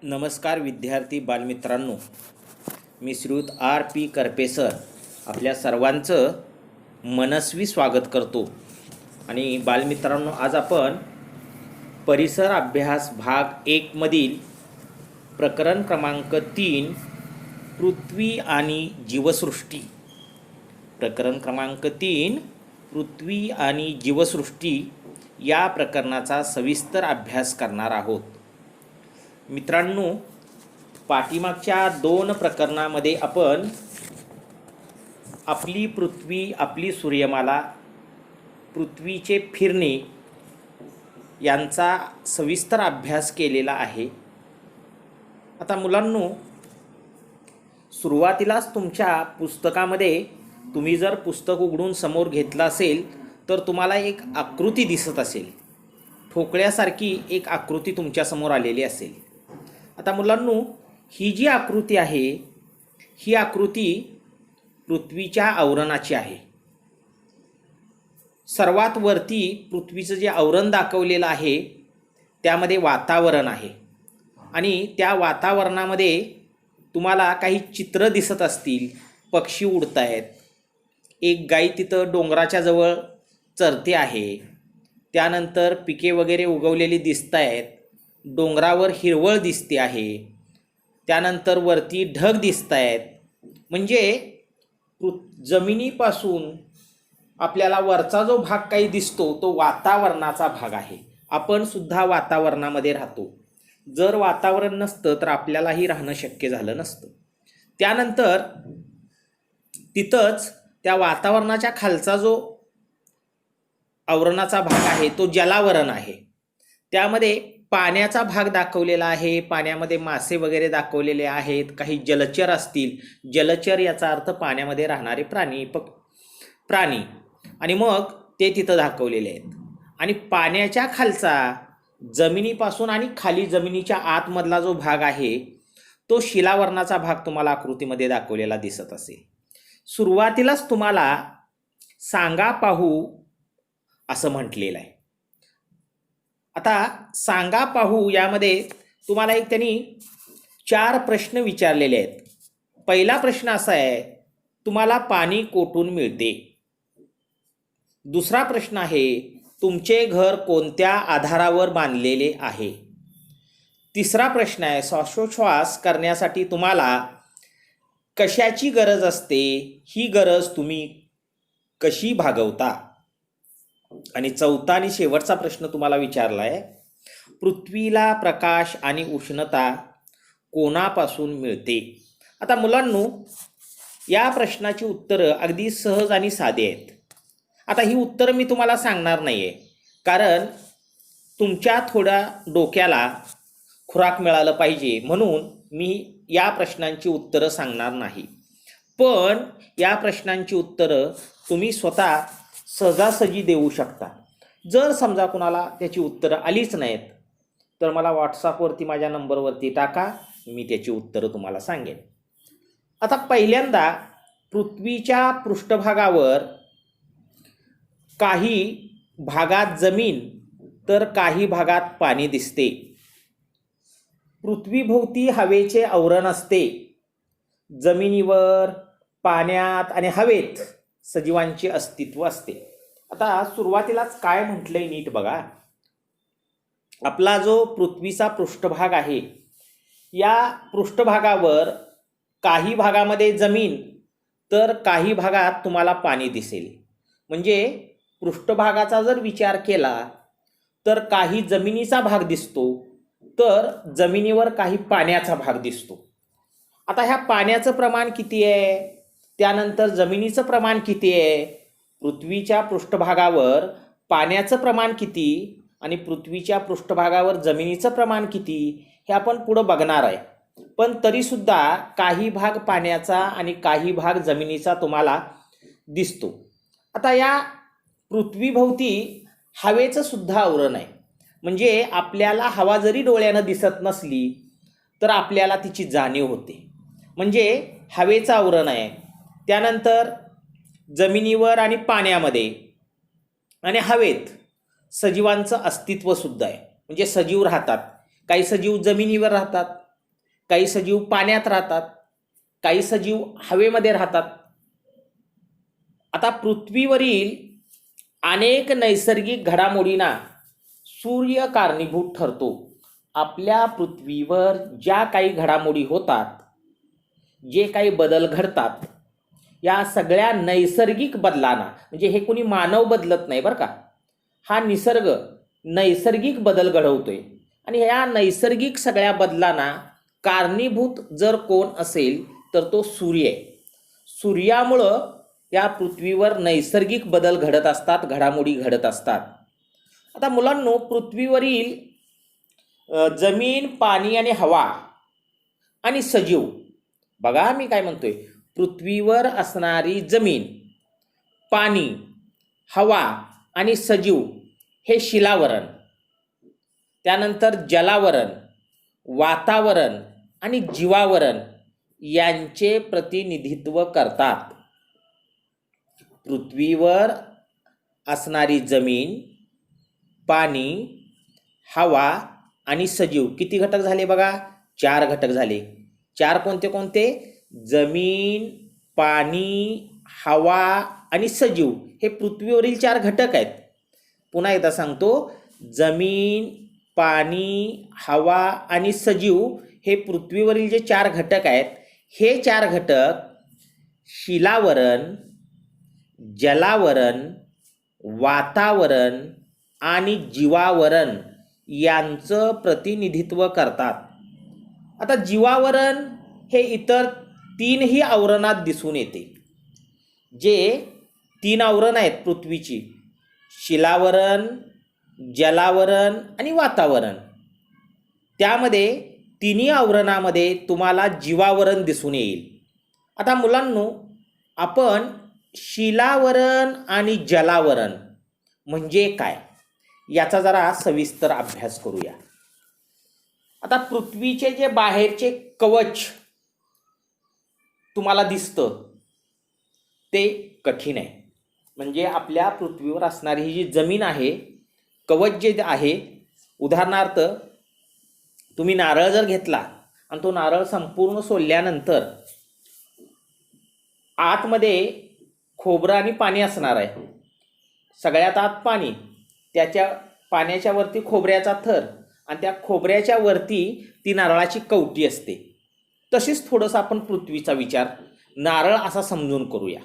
नमस्कार विद्यार्थी बालमित्रांनो, मी श्रीयुत R. P. करपे सर आपल्या सर्वांचं मनस्वी स्वागत करतो. आणि बालमित्रांनो, आज आपण परिसर अभ्यास भाग 1 मधील प्रकरण क्रमांक 3 पृथ्वी आणि जीवसृष्टी, प्रकरण क्रमांक 3 पृथ्वी आणि जीवसृष्टी या प्रकरणाचा सविस्तर अभ्यास करणार आहोत. मित्रांनो, पाठीमागच्या 2 प्रकरणामध्ये आपण आपली पृथ्वी, आपली सूर्यमाला, पृथ्वीचे फिरणे यांचा सविस्तर अभ्यास केलेला आहे. आता मुलांनो, सुरुवातीलाच तुमच्या पुस्तकामध्ये तुम्ही जर पुस्तक उघडून समोर घेतलं असेल तर तुम्हाला एक आकृती दिसत असेल, ठोकळ्यासारखी एक आकृती तुमच्यासमोर आलेली असेल. आता मुलांनो, ही जी आकृती आहे ही आकृती पृथ्वीच्या आवरणाची आहे. सर्वात वरती पृथ्वीचं जे आवरण दाखवलेलं आहे त्यामध्ये वातावरण आहे आणि त्या वातावरणामध्ये तुम्हाला काही चित्र दिसत असतील. पक्षी उडत आहेत, एक गाय तिथं डोंगराच्या जवळ चरते आहे, त्यानंतर पिके वगैरे उगवलेली दिसत आहेत, डोंगरावर हिरवळ दिसते आहे, त्यानंतर वरती ढग दिसत आहेत. म्हणजे जमिनीपासून आपल्याला वरचा जो भाग काही दिसतो तो वातावरणाचा भाग आहे. आपण सुद्धा वातावरणामध्ये राहतो. जर वातावरण नसतं तर आपल्यालाही राहणं शक्य झालं नसतं. त्यानंतर तिथंच त्या वातावरणाच्या खालचा जो आवरणाचा भाग आहे तो जलावरण आहे. त्यामध्ये पाण्याचा भाग दाखवलेला आहे. पाण्यामध्ये मासे वगैरे दाखवलेले आहेत, काही जलचर असतील. जलचर याचा अर्थ पाण्यामध्ये राहणारे प्राणी आणि मग ते तिथं दाखवलेले आहेत. आणि पाण्याच्या खालचा, जमिनीपासून आणि खाली जमिनीच्या आतमधला जो भाग आहे तो शिलावरणाचा भाग तुम्हाला आकृतीमध्ये दाखवलेला दिसत असेल. सुरुवातीलाच तुम्हाला सांगा पाहू असं म्हटलेलं आहे. आता सांगा पाहू यामध्ये तुम्हाला त्यांनी 4 प्रश्न विचारलेले आहेत. पहिला प्रश्न असा आहे, तुम्हाला पाणी कोठून मिळते? दुसरा प्रश्न आहे, तुमचे घर कोणत्या आधारावर बांधलेले आहे? तिसरा प्रश्न आहे, श्वासोच्छ्वास करण्यासाठी तुम्हाला कशाची गरज असते? ही गरज तुम्ही कशी भागवता? आणि चौथा आणि शेवटचा प्रश्न तुम्हाला विचारला आहे, पृथ्वीला प्रकाश आणि उष्णता कोणापासून मिळते? आता मुलांनो, या प्रश्नाची उत्तरं अगदी सहज आणि साधी आहेत. आता ही उत्तरं मी तुम्हाला सांगणार नाही आहे, कारण तुमच्या थोड्या डोक्याला खुराक मिळालं पाहिजे म्हणून मी या प्रश्नांची उत्तरं सांगणार नाही. पण या प्रश्नांची उत्तरं तुम्ही स्वतः सहजासहजी देऊ शकता. जर समजा कुणाला त्याची उत्तरं आलीच नाहीत तर मला व्हॉट्सअपवरती माझ्या नंबरवरती टाका, मी त्याची उत्तरं तुम्हाला सांगेन. आता पहिल्यांदा, पृथ्वीच्या पृष्ठभागावर काही भागात जमीन तर काही भागात पाणी दिसते. पृथ्वीभोवती हवेचे आवरण असते. जमिनीवर, पाण्यात आणि हवेत सजीवांचे अस्तित्व असते. आता सुरुवातीलाच काय म्हटलंय नीट बघा. आपला जो पृथ्वीचा पृष्ठभाग आहे, या पृष्ठभागावर काही भागामध्ये जमीन तर काही भागात तुम्हाला पाणी दिसेल. म्हणजे पृष्ठभागाचा जर विचार केला तर काही जमिनीचा भाग दिसतो तर जमिनीवर काही पाण्याचा भाग दिसतो. आता ह्या पाण्याचं प्रमाण किती आहे, त्यानंतर जमिनीचं प्रमाण किती आहे, पृथ्वीच्या पृष्ठभागावर पाण्याचं प्रमाण किती आणि पृथ्वीच्या पृष्ठभागावर जमिनीचं प्रमाण किती हे आपण पुढं बघणार आहे. पण तरीसुद्धा काही भाग पाण्याचा आणि काही भाग जमिनीचा तुम्हाला दिसतो. आता या पृथ्वीभोवती हवेचं सुद्धा आवरण आहे. म्हणजे आपल्याला हवा जरी डोळ्यानं दिसत नसली तर आपल्याला तिची जाणीव होते. म्हणजे हवेचं आवरण आहे. त्यानंतर जमिनीवर आणि पाण्यामध्ये आणि हवेत सजीवांचं अस्तित्व सुद्धा आहे. म्हणजे सजीव राहतात. काही सजीव जमिनीवर राहतात, काही सजीव पाण्यात राहतात, काही सजीव हवेमध्ये राहतात. आता पृथ्वीवरील अनेक नैसर्गिक घडामोडींना सूर्य कारणीभूत ठरतो. आपल्या पृथ्वीवर ज्या काही घडामोडी होतात, जे काही बदल घडतात, या सगळ्या नैसर्गिक बदलांना, म्हणजे हे कोणी मानव बदलत नाही बरं का, हा निसर्ग नैसर्गिक बदल घडवतोय. आणि ह्या नैसर्गिक सगळ्या बदलांना कारणीभूत जर कोण असेल तर तो सूर्य आहे. सूर्यामुळं या पृथ्वीवर नैसर्गिक बदल घडत असतात, घडामोडी घडत असतात. आता मुलांनो, पृथ्वीवरील जमीन, पाणी आणि हवा आणि सजीव, बघा मी काय म्हणतोय, पृथ्वीवर असणारी जमीन, पाणी, हवा आणि सजीव हे शिलावरण, त्यानंतर जलावरण, वातावरण आणि जीवावरण यांचे प्रतिनिधित्व करतात. पृथ्वीवर असणारी जमीन, पाणी, हवा आणि सजीव किती घटक झाले बघा? 4 घटक झाले. 4 कोणते कोणते? जमीन, पाणी, हवा आणि सजीव हे पृथ्वीवरील 4 घटक आहेत. पुन्हा एकदा सांगतो, जमीन, पाणी, हवा आणि सजीव हे पृथ्वीवरील जे 4 घटक आहेत, हे 4 घटक शिलावरण, जलावरण, वातावरण आणि जीवावरण यांचं प्रतिनिधित्व करतात. आता जीवावरण हे इतर 3ही आवरणात दिसून येते. जे 3 आवरण आहेत पृथ्वीची, शिलावरण, जलावरण आणि वातावरण, त्यामध्ये 3ही आवरणामध्ये तुम्हाला जीवावरण दिसून येईल. आता मुलांनो, आपण शिलावरण आणि जलावरण म्हणजे काय याचा जरा सविस्तर अभ्यास करूया. आता पृथ्वीचे जे बाहेरचे कवच तुम्हाला दिसतं ते कठीण आहे. म्हणजे आपल्या पृथ्वीवर असणारी ही जी जमीन आहे, कवच जे आहे, उदाहरणार्थ तुम्ही नारळ जर घेतला आणि तो नारळ संपूर्ण सोलल्यानंतर आतमध्ये खोबरं आणि पाणी असणार आहे. सगळ्यात आत पाणी, त्याच्या पाण्याच्या वरती खोबऱ्याचा थर आणि त्या खोबऱ्याच्या वरती ती नारळाची कवटी असते. तशीच थोडंसं आपण पृथ्वीचा विचार नारळ असा समजून करूया.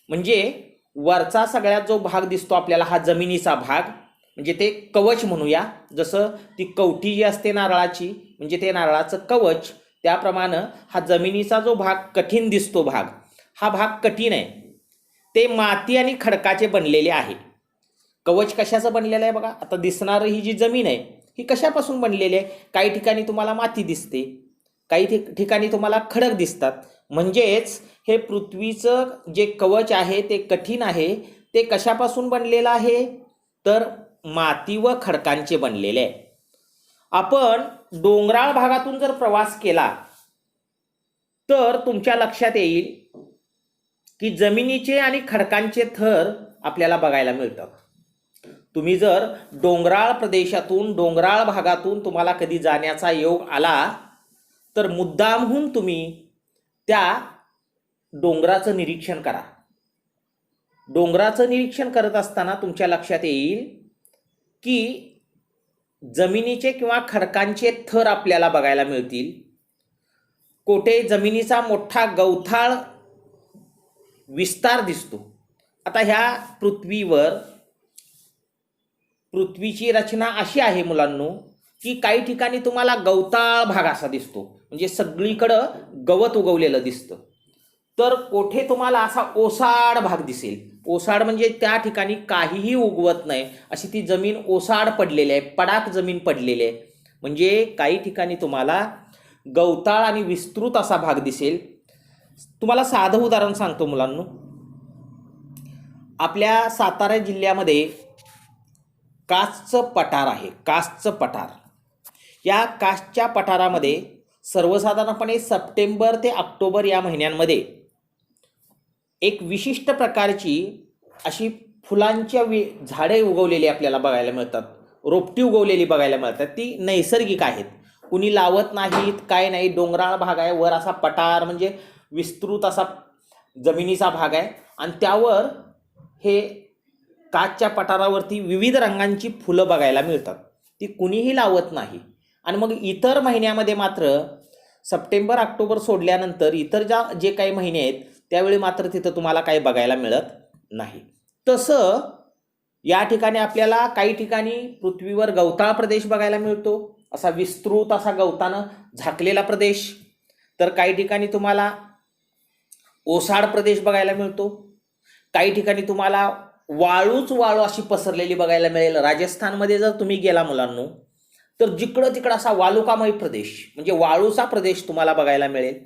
म्हणजे वरचा सगळ्यात जो भाग दिसतो आपल्याला हा जमिनीचा भाग, म्हणजे ते कवच म्हणूया. जसं ती कवटी जी असते नारळाची म्हणजे ते नारळाचं कवच, त्याप्रमाणे हा जमिनीचा जो भाग कठीण दिसतो भाग, हा भाग कठीण आहे. ते माती आणि खडकाचे बनलेले आहे. कवच कशाचं बनलेलं आहे बघा? आता दिसणारी ही जी जमीन आहे ही कशापासून बनलेली आहे? काही ठिकाणी तुम्हाला माती दिसते, काही ठिकाणी तुम्हाला खडक दिसतात. म्हणजेच हे पृथ्वीचं जे कवच आहे ते कठीण आहे. ते कशापासून बनलेलं आहे? तर माती व खडकांचे बनलेले आहे. आपण डोंगराळ भागातून जर प्रवास केला तर तुमच्या लक्षात येईल की जमिनीचे आणि खडकांचे थर आपल्याला बघायला मिळतात. तुम्ही जर डोंगराळ प्रदेशातून, डोंगराळ भागातून तुम्हाला कधी जाण्याचा योग आला तर मुद्दामहून तुम्ही त्या डोंगराचं निरीक्षण करा. डोंगराचं निरीक्षण करत असताना तुमच्या लक्षात येईल की जमिनीचे किंवा खडकांचे थर आपल्याला बघायला मिळतील. कोठे जमिनीचा मोठा गवताळ विस्तार दिसतो. आता ह्या पृथ्वीवर पृथ्वीची रचना अशी आहे मुलांनो की काही ठिकाणी तुम्हाला गवताळ भाग असा दिसतो, म्हणजे सगळीकडं गवत उगवलेलं दिसतं. तर कोठे तुम्हाला असा ओसाड भाग दिसेल. ओसाड म्हणजे त्या ठिकाणी काहीही उगवत नाही, अशी ती जमीन ओसाड पडलेली आहे, पडाक जमीन पडलेली आहे. म्हणजे काही ठिकाणी तुम्हाला गवताळ आणि विस्तृत असा भाग दिसेल. तुम्हाला साधं उदाहरण सांगतो मुलांनो. आपल्या सातारा जिल्ह्यामध्ये कासचं पठार आहे. कासचं पठार, या कासच्या पठारामध्ये सर्वसाधारणपणे सप्टेंबर ते ऑक्टोबर या महिन्यांमध्ये एक विशिष्ट प्रकारची अशी फुलांच्या झाडे उगवलेली आपल्याला बघायला मिळतात, रोपटी उगवलेली बघायला मिळतात. ती नैसर्गिक आहेत. कुणी लावत नाहीत, काय नाही. डोंगराळ भाग आहे, वर असा पठार म्हणजे विस्तृत असा जमिनीचा भाग आहे आणि त्यावर हे काचच्या पठारावरती विविध रंगांची फुलं बघायला मिळतात. ती कुणीही लावत नाही. आणि मग इतर महिन्यामध्ये मात्र सप्टेंबर ऑक्टोबर सोडल्यानंतर इतर जे काही महिने आहेत त्यावेळी मात्र तिथं तुम्हाला काही बघायला मिळत नाही. तसं या ठिकाणी आपल्याला काही ठिकाणी पृथ्वीवर गवताळ प्रदेश बघायला मिळतो, असा विस्तृत असा गवतानं झाकलेला प्रदेश. तर काही ठिकाणी तुम्हाला ओसाड प्रदेश बघायला मिळतो. काही ठिकाणी तुम्हाला वाळूच वाळू अशी पसरलेली बघायला मिळेल. राजस्थानमध्ये जर तुम्ही गेला मुलांनो तर जिकडं तिकडं असा वालुकामय प्रदेश म्हणजे वाळूचा प्रदेश तुम्हाला बघायला मिळेल.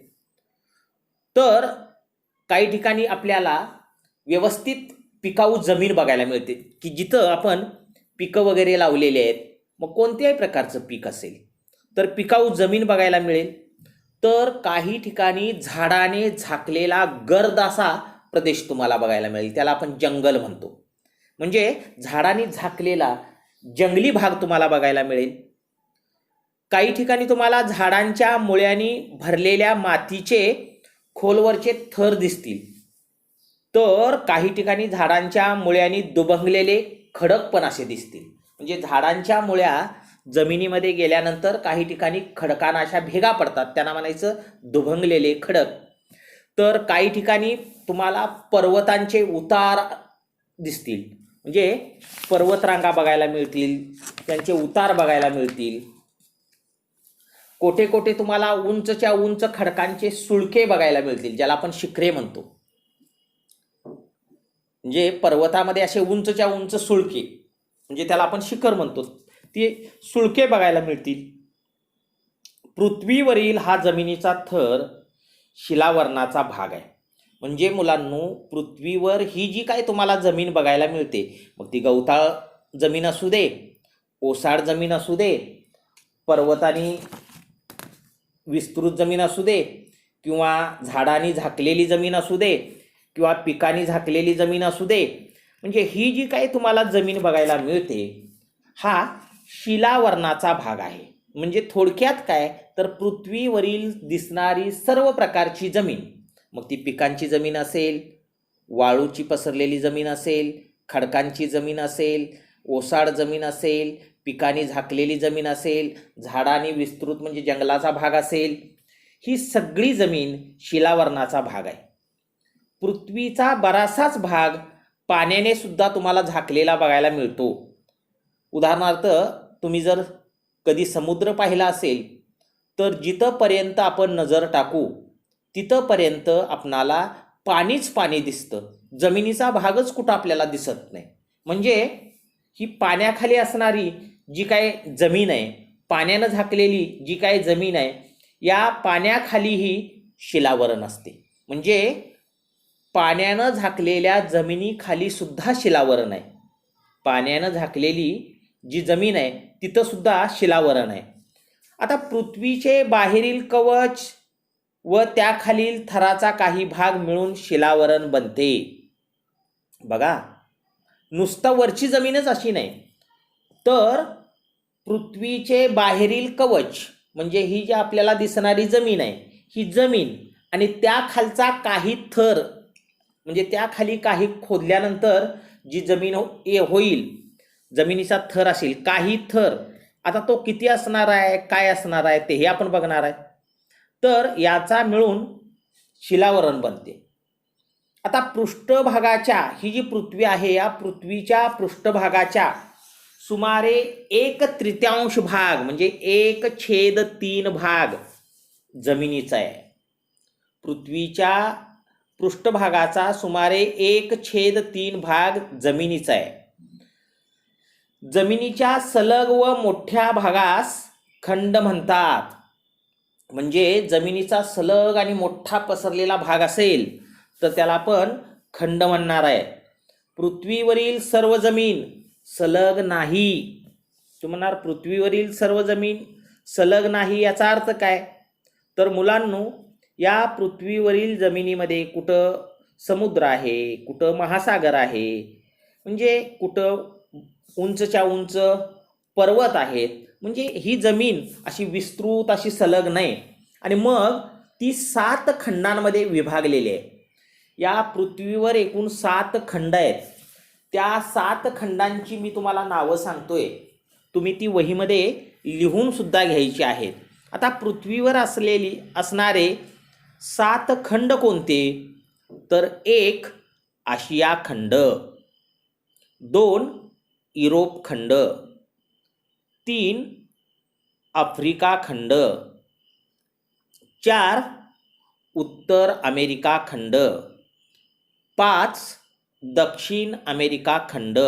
तर काही ठिकाणी आपल्याला व्यवस्थित पिकाऊ जमीन बघायला मिळते की जिथं आपण पिकं वगैरे लावलेली आहेत. मग कोणत्याही प्रकारचं पीक असेल तर पिकाऊ जमीन बघायला मिळेल. तर काही ठिकाणी झाडाने झाकलेला गर्द असा प्रदेश तुम्हाला बघायला मिळेल, त्याला आपण जंगल म्हणतो. म्हणजे झाडाने झाकलेला जंगली भाग तुम्हाला बघायला मिळेल. काही ठिकाणी तुम्हाला झाडांच्या मुळ्यांनी भरलेल्या मातीचे खोलवरचे थर दिसतील. तर काही ठिकाणी झाडांच्या मुळ्यांनी दुभंगलेले खडक पण असे दिसतील. म्हणजे झाडांच्या मुळ्या जमिनीमध्ये गेल्यानंतर काही ठिकाणी खडकांना अशा भेगा पडतात, त्यांना म्हणायचं दुभंगलेले खडक. तर काही ठिकाणी तुम्हाला पर्वतांचे उतार दिसतील, म्हणजे पर्वतरांगा बघायला मिळतील, त्यांचे उतार बघायला मिळतील. कोठे कोठे तुम्हाला उंचच्या उंच खडकांचे सुळके बघायला मिळतील, ज्याला आपण शिखरे म्हणतो. म्हणजे पर्वतामध्ये असे उंचच्या उंच सुळके म्हणजे त्याला आपण शिखर म्हणतो, ते सुळके बघायला मिळतील. पृथ्वीवरील हा जमिनीचा थर शिलावरणाचा भाग आहे. म्हणजे मुलांनो पृथ्वीवर ही जी काय तुम्हाला जमीन बघायला मिळते, मग ती गवताळ जमीन असू दे, ओसाड जमीन असू दे, पर्वतानी विस्तृत जमीन असू दे, किंवा झाडांनी झाकलेली जमीन असू दे, किंवा पिकांनी झाकलेली जमीन असू दे, म्हणजे ही जी काही तुम्हाला जमीन बघायला मिळते हा शिलावरणाचा भाग आहे. म्हणजे थोडक्यात काय तर पृथ्वीवरील दिसणारी सर्व प्रकारची जमीन, मग ती पिकांची जमीन असेल, वाळूची पसरलेली जमीन असेल, खडकांची जमीन असेल, ओसाड जमीन असेल, पिकांनी झाकलेली जमीन असेल, झाडांनी विस्तृत म्हणजे जंगलाचा भाग असेल, ही सगळी जमीन शिलावरणाचा भाग आहे. पृथ्वीचा बराचसाच भाग पाण्याने सुद्धा तुम्हाला झाकलेला बघायला मिळतो. उदाहरणार्थ तुम्ही जर कधी समुद्र पाहिला असेल तर जिथंपर्यंत आपण नजर टाकू तिथंपर्यंत आपणाला पाणीच पाणी दिसतं, जमिनीचा भागच कुठं आपल्याला दिसत नाही. म्हणजे ही पाण्याखाली असणारी जी काय जमीन आहे, पाण्यानं झाकलेली जी काय जमीन आहे, या पाण्याखालीही शिलावरण असते. म्हणजे पाण्यानं झाकलेल्या जमिनीखाली सुद्धा शिलावरण आहे. पाण्यानं झाकलेली जी जमीन आहे तिथं सुद्धा शिलावरण आहे. आता पृथ्वीचे बाहेरील कवच व त्याखालील थराचा काही भाग मिळून शिलावरण बनते. बघा, नुसतं वरची जमीनच अशी नाही, तर पृथ्वीचे बाहेरील कवच म्हणजे ही जी आपल्याला दिसणारी जमीन आहे, ही जमीन आणि त्याखालचा काही थर म्हणजे त्याखाली काही खोदल्यानंतर जी जमीन होईल, जमिनीचा थर असेल, काही थर, आता तो किती असणार आहे, काय असणार आहे ते हे आपण बघणार आहे. तर याचा मिळून शिलावरण बनते. आता पृष्ठभागाच्या ही जी पृथ्वी आहे या पृथ्वीच्या पृष्ठभागाच्या सुमारे 1/3 भाग म्हणजे 1/3 भाग जमिनीचा आहे. पृथ्वीच्या पृष्ठभागाचा सुमारे 1/3 भाग जमिनीचा आहे. जमिनीच्या सलग व मोठ्या भागास खंड म्हणतात. म्हणजे जमिनीचा सलग आणि मोठा पसरलेला भाग असेल तर त्याला आपण खंड म्हणणार आहे. पृथ्वीवरील सर्व जमीन सलग नाही. तुम्ही म्हणणार पृथ्वीवरील सर्व जमीन सलग नाही याचा अर्थ काय, तर मुलांनो या पृथ्वीवरील जमिनीमध्ये कुठं समुद्र आहे, कुठं महासागर आहे, म्हणजे कुठं उंचच्या उंच पर्वत आहेत, म्हणजे ही जमीन अशी विस्तृत अशी सलग नाही, आणि मग ती 7 खंडांमध्ये विभागलेली आहे. या पृथ्वीवर एकूण 7 खंड आहेत. त्या 7 खंडांची मी तुम्हाला नावं सांगतोय, तुम्ही ती वहीमध्ये लिहून सुद्धा घ्यायची आहेत. आता पृथ्वीवर असणारे 7 खंड कोणते? तर 1 आशिया खंड, 2 युरोप खंड, 3 आफ्रिका खंड, 4 उत्तर अमेरिका खंड, 5 दक्षिण अमेरिका खंड,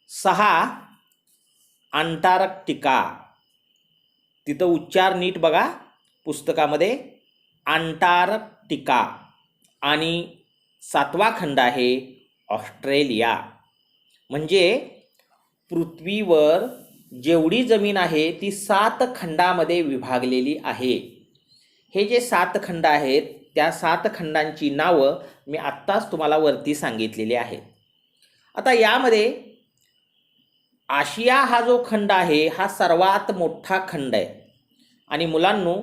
6 अंटार्क्टिका, तिथं उच्चार नीट बघा पुस्तकामध्ये, अंटार्क्टिका, आणि 7वा खंड आहे ऑस्ट्रेलिया. म्हणजे पृथ्वीवर जेवढी जमीन आहे ती 7 खंडामध्ये विभागलेली आहे. हे जे 7 खंड आहेत त्या 7 खंडांची नावं मी आत्ताच तुम्हाला वरती सांगितलेली आहेत. आता यामध्ये आशिया हा जो खंड आहे हा सर्वात मोठा खंड आहे, आणि मुलांनो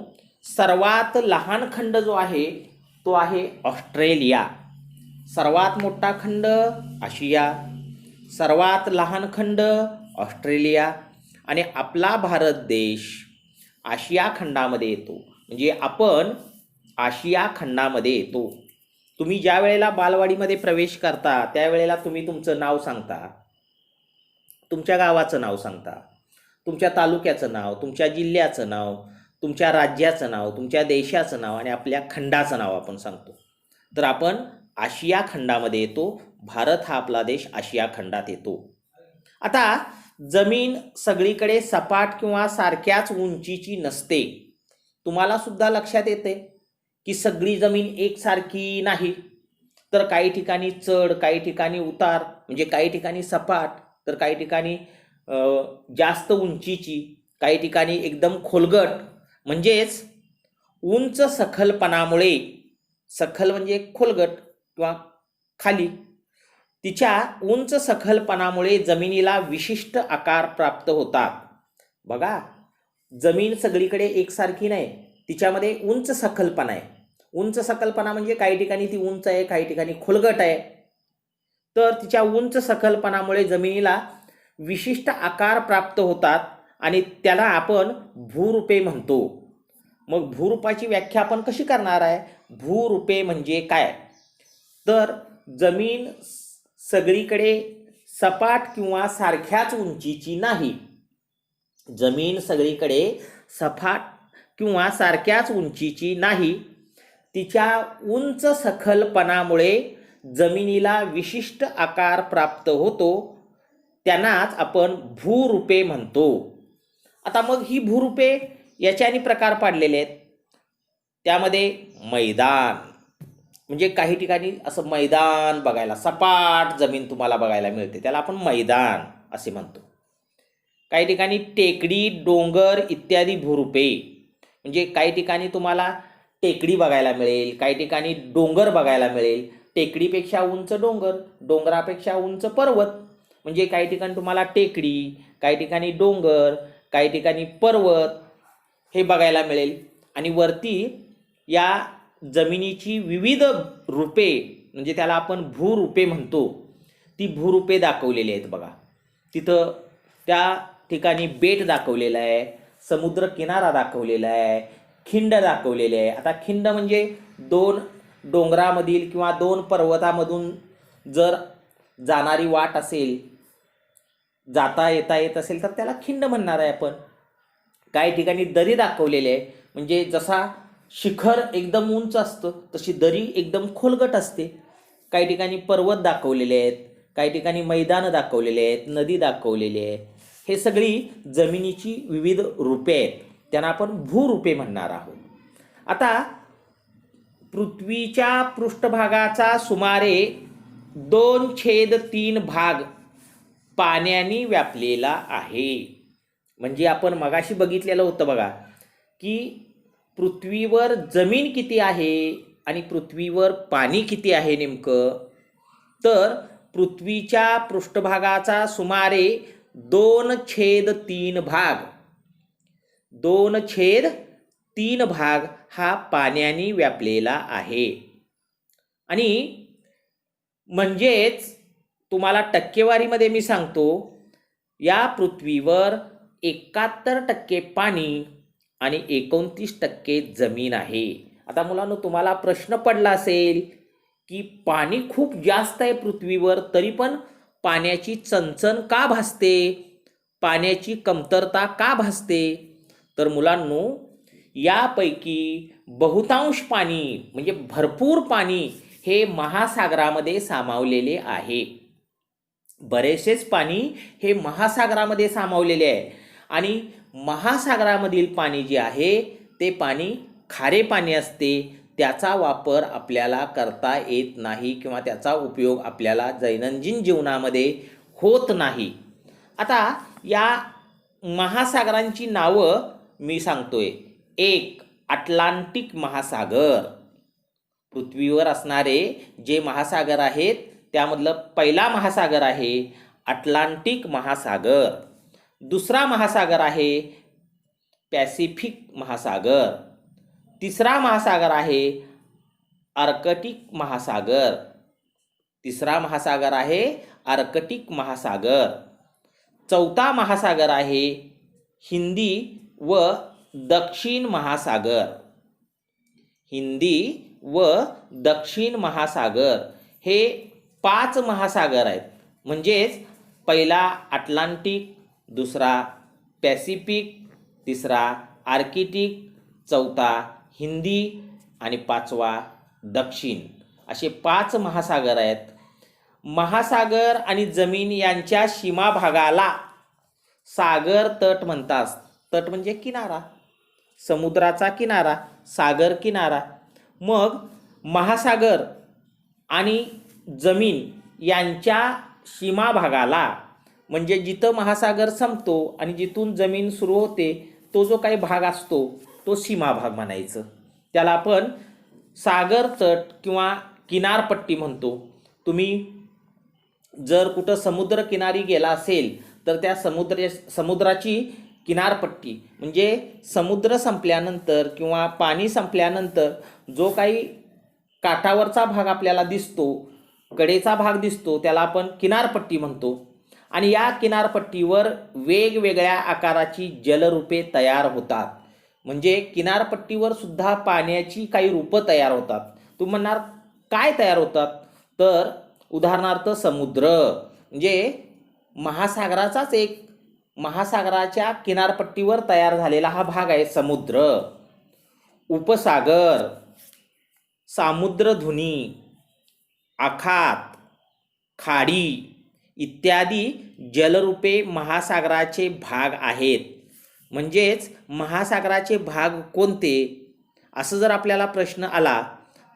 सर्वात लहान खंड जो आहे तो आहे ऑस्ट्रेलिया. सर्वात मोठा खंड आशिया, सर्वात लहान खंड ऑस्ट्रेलिया, आणि आपला भारत देश आशिया खंडामध्ये येतो. म्हणजे आपण आशिया खंडामध्ये येतो. तुम्ही ज्या वेळेला बालवाडीमध्ये प्रवेश करता त्यावेळेला तुम्ही तुमचं नाव सांगता, तुमच्या गावाचं नाव सांगता, तुमच्या तालुक्याचं नाव, तुमच्या जिल्ह्याचं नाव, तुमच्या राज्याचं नाव, तुमच्या देशाचं नाव आणि आपल्या खंडाचं नाव आपण सांगतो. तर आपण आशिया खंडामध्ये येतो. भारत हा आपला देश आशिया खंडात येतो. आता जमीन सगळीकडे सपाट किंवा सारख्याच उंचीची नसते. तुम्हाला सुद्धा लक्षात येते की सगळी जमीन एकसारखी नाही, तर काही ठिकाणी चढ, काही ठिकाणी उतार, म्हणजे काही ठिकाणी सपाट, तर काही ठिकाणी जास्त उंचीची, काही ठिकाणी एकदम खोलगट. म्हणजेच उंच सखलपणामुळे, सखल म्हणजे खोलगट किंवा खाली, तिच्या उंच सखलपणामुळे जमिनीला विशिष्ट आकार प्राप्त होतात. बघा, जमीन सगळीकडे एकसारखी नाही, तिच्यामध्ये उंच सखलपणा आहे. उंच सखलपणा म्हणजे काही ठिकाणी ती उंच आहे, काही ठिकाणी खोलगट आहे. तर तिच्या उंच सखलपणामुळे जमिनीला विशिष्ट आकार प्राप्त होतात आणि त्याला आपण भूरूपे म्हणतो. मग भूरूपाची व्याख्या आपण कशी करणार आहे? भूरूपे म्हणजे काय? तर जमीन सगळीकडे सपाट किंवा सारख्याच उंचीची नाही. जमीन सगळीकडे सपाट किंवा सारख्याच उंचीची नाही. तिच्या उंच सखलपणामुळे जमिनीला विशिष्ट आकार प्राप्त होतो. त्यांनाच आपण भूरूपे म्हणतो. आता मग ही भूरूपे याच्याने प्रकार पाडलेले आहेत. त्यामध्ये मैदान, म्हणजे काही ठिकाणी असं मैदान बघायला, सपाट जमीन तुम्हाला बघायला मिळते, त्याला आपण मैदान असे म्हणतो. काही ठिकाणी टेकडी, डोंगर इत्यादी भूरूपे, म्हणजे काही ठिकाणी तुम्हाला टेकडी बघायला मिळेल, काही ठिकाणी डोंगर बघायला मिळेल. टेकडीपेक्षा उंच डोंगर, डोंगरापेक्षा उंच पर्वत. म्हणजे काही ठिकाणी तुम्हाला टेकडी, काही ठिकाणी डोंगर, काही ठिकाणी पर्वत हे बघायला मिळेल. आणि वरती या जमिनीची विविध रूपे, म्हणजे त्याला आपण भूरूपे म्हणतो, ती भूरूपे दाखवलेली आहेत. बघा, तिथं त्या ठिकाणी बेट दाखवलेलं आहे, समुद्र किनारा दाखवलेला आहे, खिंड दाखवलेले आहे. आता खिंड म्हणजे 2 डोंगरामधील किंवा 2 पर्वतामधून जर जाणारी वाट असेल, जाता येता येत असेल तर त्याला खिंड म्हणणार आहे आपण. काही ठिकाणी दरी दाखवलेली आहे, म्हणजे जसा शिखर एकदम उंच असतं तशी दरी एकदम खोलगट असते. काही ठिकाणी पर्वत दाखवलेले आहेत, काही ठिकाणी मैदानं दाखवलेले आहेत, नदी दाखवलेली आहे. हे सगळी जमिनीची विविध रूपे आहेत, त्यांना आपण भूरूपे म्हणणार आहोत. आता पृथ्वीच्या पृष्ठभागाचा सुमारे 2/3 भाग पाण्याने व्यापलेला आहे. म्हणजे आपण मगाशी बघितलेलं होतं बघा, की पृथ्वीवर जमीन किती आहे आणि पृथ्वीवर पाणी किती आहे नेमकं. तर पृथ्वीच्या पृष्ठभागाचा सुमारे 2/3 भाग, 2/3 भाग हा पाण्याने व्यापलेला आहे. आणि म्हणजेच तुम्हाला टक्केवारीमध्ये मी सांगतो, या पृथ्वीवर 71% पाणी आणि 29% जमीन आहे. आता मुलांनो, तुम्हाला प्रश्न पडला असेल की पाणी खूप जास्त आहे पृथ्वीवर, तरी पण पाण्याची चणचण का भासते, पाण्याची कमतरता का भासते? तर मुलांनो, यापैकी बहुतांश पाणी म्हणजे भरपूर पाणी हे महासागरामध्ये सामावलेले आहे. बरेचसेच पाणी हे महासागरामध्ये सामावलेले आहे. आणि महासागरामधील पाणी जे आहे ते पाणी खारे पाणी असते. त्याचा वापर आपल्याला करता येत नाही किंवा त्याचा उपयोग आपल्याला दैनंदिन जीवनामध्ये होत नाही. आता या महासागरांची नावं मी सांगतोय. एक, अटलांटिक महासागर. पृथ्वीवर असणारे जे महासागर आहेत त्यामधलं पहिला महासागर आहे अटलांटिक महासागर. दुसरा महासागर आहे पॅसिफिक महासागर. तिसरा महासागर आहे आर्कटिक महासागर. तिसरा महासागर आहे आर्कटिक महासागर. चौथा महासागर आहे हिंदी व दक्षिण महासागर. हिंदी व दक्षिण महासागर हे 5 महासागर आहेत. म्हणजेच पहिला अटलांटिक, दुसरा पॅसिफिक, तिसरा आर्कटिक, चौथा हिंदी आणि 5वा दक्षिण, असे 5 महासागर आहेत. महासागर आणि जमीन यांच्या सीमा भागाला सागर तट म्हणतात. तट म्हणजे किनारा, समुद्राचा किनारा, सागर किनारा. मग महासागर आणि जमीन यांच्या सीमा भागाला, म्हणजे जिथं महासागर संपतो आणि जिथून जमीन सुरू होते तो जो काही भाग असतो तो सीमा भाग म्हणायचं. त्याला आपण सागर तट किंवा किनारपट्टी म्हणतो. तुम्ही जर कुठं समुद्र किनारी गेला असेल तर त्या समुद्राची किनारपट्टी म्हणजे समुद्र संपल्यानंतर किंवा पाणी संपल्यानंतर जो काही काठावरचा भाग आपल्याला दिसतो, कडेचा भाग दिसतो, त्याला आपण किनारपट्टी म्हणतो. आणि या किनारपट्टीवर वेगवेगळ्या आकाराची जलरूपे तयार होतात. म्हणजे किनारपट्टीवर सुद्धा पाण्याची काही रूपं तयार होतात. तुम्ही म्हणणार काय तयार होतात? तर उदाहरणार्थ समुद्र म्हणजे महासागराचाच एक, महासागराच्या किनारपट्टीवर तयार झालेला हा भाग आहे समुद्र. उपसागर, सामुद्रधुनी, आखात, खाडी इत्यादी जलरूपे महासागराचे भाग आहेत. म्हणजेच महासागराचे भाग कोणते असं जर आपल्याला प्रश्न आला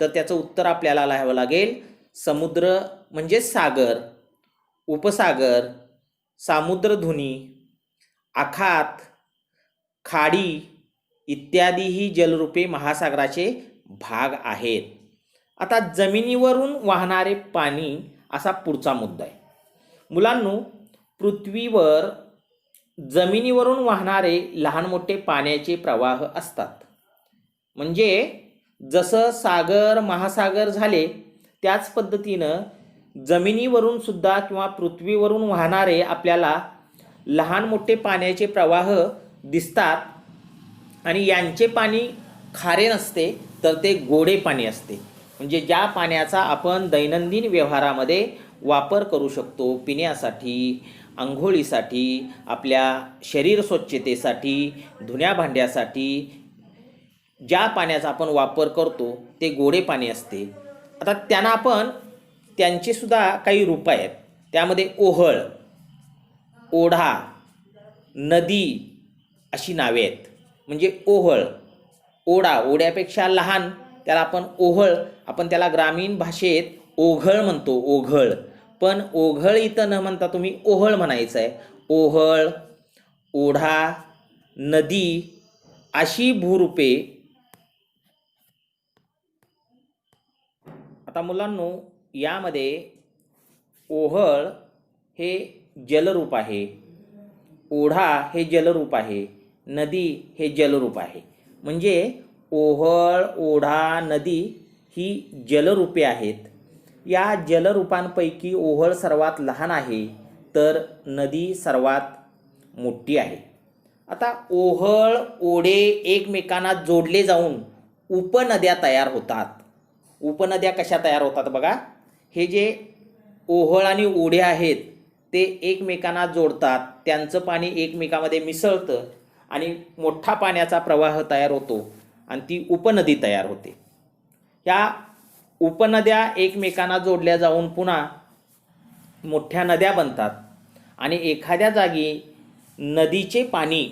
तर त्याचं उत्तर आपल्याला लिहावं लागेल. समुद्र म्हणजे सागर, उपसागर, सामुद्रधुनी, आखात, खाडी इत्यादी ही जलरूपे महासागराचे भाग आहेत. आता जमिनीवरून वाहणारे पाणी असा पुढचा मुद्दा आहे. मुलांनो, पृथ्वीवर जमिनीवरून वाहणारे लहान मोठे पाण्याचे प्रवाह असतात. म्हणजे जसं सागर महासागर झाले त्याच पद्धतीनं जमिनीवरून सुद्धा किंवा पृथ्वीवरून वाहणारे आपल्याला लहान मोठे पाण्याचे प्रवाह दिसतात. आणि यांचे पाणी खारे नसते तर ते गोडे पाणी असते. म्हणजे ज्या पाण्याचा आपण दैनंदिन व्यवहारामध्ये वापर करू शकतो, पिण्यासाठी, आंघोळीसाठी, आपल्या शरीर स्वच्छतेसाठी, धुण्या भांड्यासाठी ज्या पाण्याचा आपण वापर करतो ते गोडे पाणी असते. आता त्यांना आपण त्यांचे सुद्धा काही रूप आहेत. त्यामध्ये ओहळ, ओढा, नदी अशी नावे आहेत. म्हणजे ओहळ, ओढा, ओढ्यापेक्षा लहान त्याला आपण ओहळ, आपण त्याला ग्रामीण भाषेत ओघळ म्हणतो, ओघळ. पण ओघळ इथं न म्हणता तुम्ही ओहळ म्हणायचं आहे. ओहळ, ओढा, नदी अशी भूरूपे. आता मुलांनो, यामध्ये ओहळ हे जलरूप आहे, ओढा हे जलरूप आहे, नदी हे जलरूप आहे. म्हणजे ओहळ, ओढा, नदी ही जलरूपे आहेत. या जलरूपांपैकी ओहळ सर्वात लहान आहे, तर नदी सर्वात मोठी आहे. आता ओहळ, ओढे एकमेकांना जोडले जाऊन उपनद्या तयार होतात. उपनद्या कशा तयार होतात बघा. हे जे ओहळ आणि ओढे आहेत ते एकमेकांना जोडतात, त्यांचं पाणी एकमेकांमध्ये मिसळतं आणि मोठा पाण्याचा प्रवाह तयार होतो आणि ती उपनदी तयार होते. या उपनद्या एकमेकांना जोडल्या जाऊन पुन्हा मोठ्या नद्या बनतात आणि एखाद्या जागी नदीचे पाणी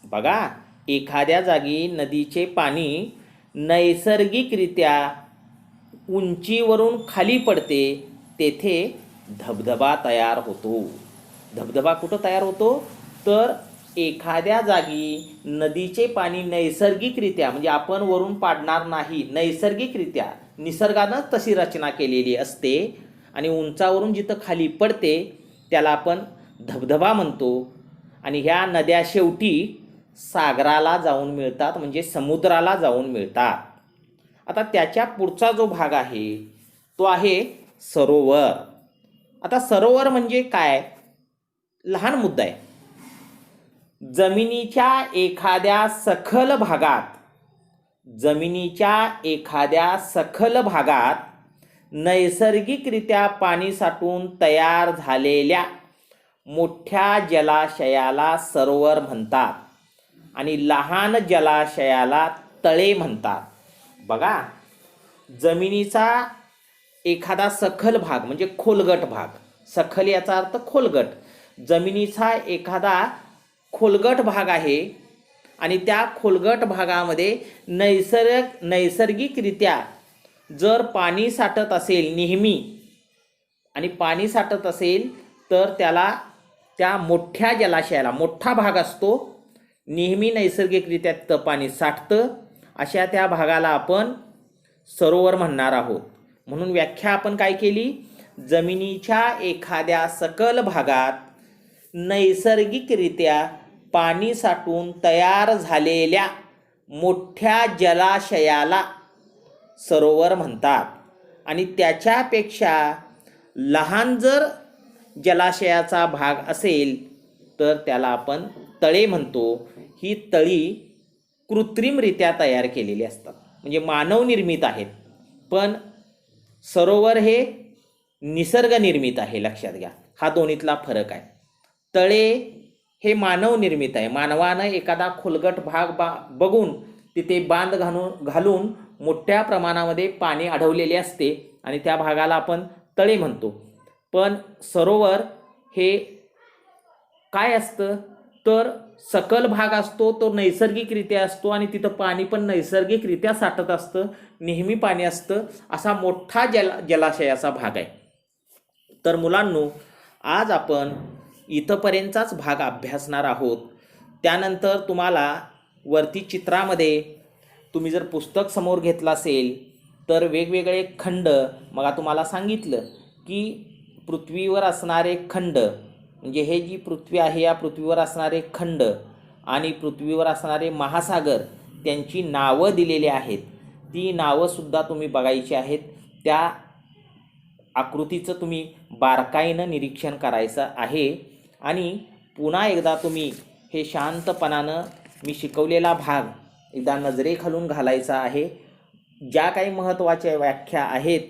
बघा, एखाद्या जागी नदीचे पाणी नैसर्गिकरित्या उंचीवरून खाली पडते, तेथे धबधबा तयार होतो. धबधबा कुठं तयार होतो, तर एखाद्या जागी नदीचे पाणी नैसर्गिकरित्या, म्हणजे आपण वरून पाडणार नाही, नैसर्गिकरित्या निसर्गानं तशी रचना केलेली असते आणि उंचावरून जिथं खाली पडते त्याला आपण धबधबा म्हणतो. आणि ह्या नद्या शेवटी सागराला जाऊन मिळतात, म्हणजे समुद्राला जाऊन मिळतात. आता त्याच्या पुढचा जो भाग आहे तो आहे सरोवर. आता सरोवर म्हणजे काय, लहान मुद्दा आहे. जमिनीच्या एखाद्या सखल भागात नैसर्गिकरित्या पाणी साठून तयार झालेल्या मोठ्या जलाशयाला सरोवर म्हणतात आणि लहान जलाशयाला तळे म्हणतात. बघा, जमिनीचा एखादा सखल भाग म्हणजे खोलगट भाग, सखल याचा अर्थ खोलगट, जमिनीचा एखादा खोलगट भाग आहे आणि त्या खोलगट भागामध्ये नैसर्गिकरित्या जर पाणी साठत असेल नेहमी आणि पाणी साठत असेल तर त्याला, त्या मोठ्या जलाशयाला, मोठा भाग असतो नेहमी नैसर्गिकरित्या तिथं पाणी साठतं, अशा त्या भागाला आपण सरोवर म्हणणार आहोत. म्हणून व्याख्या आपण काय केली, जमिनीच्या एखाद्या सकल भागात नैसर्गिकरित्या पाणी साठून तयार झालेल्या मोठ्या जलाशयाला सरोवर म्हणतात आणि त्याच्यापेक्षा लहान जर जलाशयाचा भाग असेल तर त्याला आपण तळे म्हणतो. ही तळी कृत्रिमरित्या तयार केलेली असतात, म्हणजे मानव निर्मित आहेत, पण सरोवर हे निसर्ग निर्मित आहे. लक्षात घ्या, हा दोन्हीतला फरक आहे. तळे हे मानव निर्मित आहे, मानवानं एखादा खोलगट भाग बघून तिथे बांध घालून मोठ्या प्रमाणामध्ये पाणी अडवलेले असते आणि त्या भागाला आपण तळे म्हणतो. पण सरोवर हे काय असतं, तर सकल भाग असतो, तो नैसर्गिकरित्या असतो आणि तिथं पाणी पण नैसर्गिकरित्या साठत असतं, नेहमी पाणी असतं, असा मोठा जलाशयाचा भाग आहे. तर मुलांनो, आज आपण इथंपर्यंतचाच भाग अभ्यासणार आहोत. त्यानंतर तुम्हाला वरती चित्रामध्ये तुम्ही जर पुस्तक समोर घेतलं असेल तर वेगवेगळे खंड, मग तुम्हाला सांगितलं की पृथ्वीवर असणारे खंड, म्हणजे हे जी पृथ्वी आहे या पृथ्वीवर असणारे खंड आणि पृथ्वीवर असणारे महासागर, त्यांची नावं दिलेली आहेत. ती नावंसुद्धा तुम्ही बघायची आहेत. त्या आकृतीचं तुम्ही बारकाईनं निरीक्षण करायचं आहे आणि पुन्हा एकदा तुम्ही हे शांतपणानं मी शिकवलेला भाग एकदा नजरेखालून घालायचा आहे. ज्या काही महत्त्वाच्या व्याख्या आहेत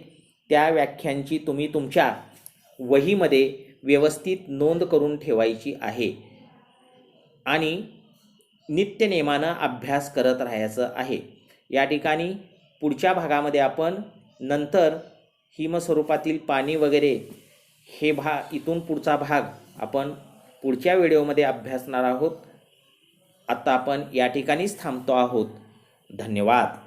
त्या व्याख्यांची तुम्ही तुमच्या वहीमध्ये व्यवस्थित नोंद करून ठेवायची आहे आणि नित्यनेमानं अभ्यास करत राहायचं आहे. या ठिकाणी पुढच्या भागामध्ये आपण नंतर हिमस्वरूपातील पाणी वगैरे हे इथून पुढचा भाग आपण पुढच्या व्हिडिओमध्ये अभ्यासणार आहोत. आता आपण या ठिकाणीच थांबतो आहोत. धन्यवाद.